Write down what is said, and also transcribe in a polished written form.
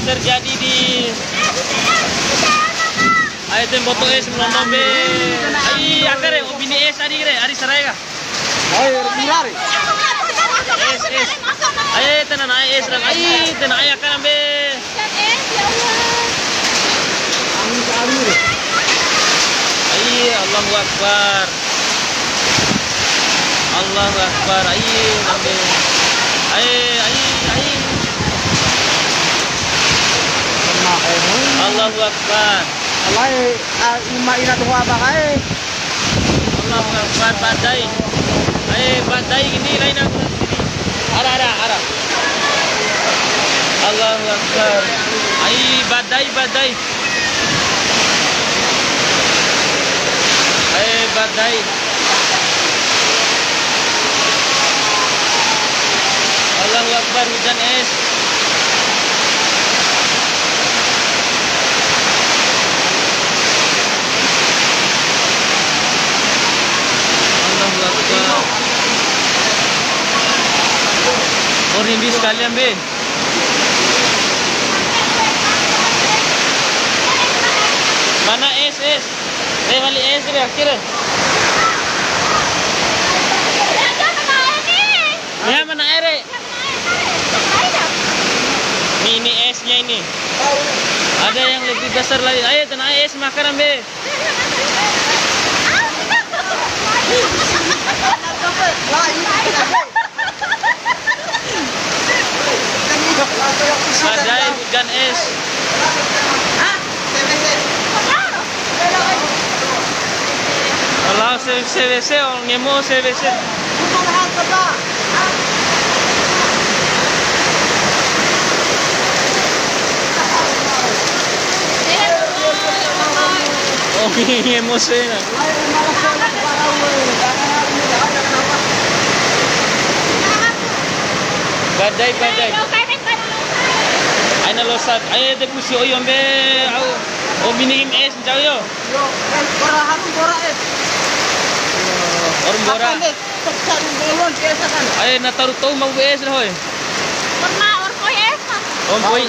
terjadi di ay tem boto es melonom be ay akare o bini es ari re ari sarai ka Ay, milari. es ay tenan ay es ran ay tenan ay akare be ay Allahu Akbar Allahu Akbar ay nambe ay Allahu Akbar Alay, ima ina tuwa ba kay? Allahu Akbar badai ay badai ini lain aku ara Allahu Akbar ay badai ay badai Allahu Akbar hujan es Allahu Akbar oh rindu sekalian be mana es balik es re akhirnya ya mana air ini esnya ini ada yang lebih besar lagi ayo tenang es makanan be badai hujan es kalau CVC orang nemo CVC oh nemo na badai ay nalosad ay de pusi oyo be o binim es jauh yo Bora hatun bora es. orang bora ay nataru tau mau es hoy Orma, orko es. om boy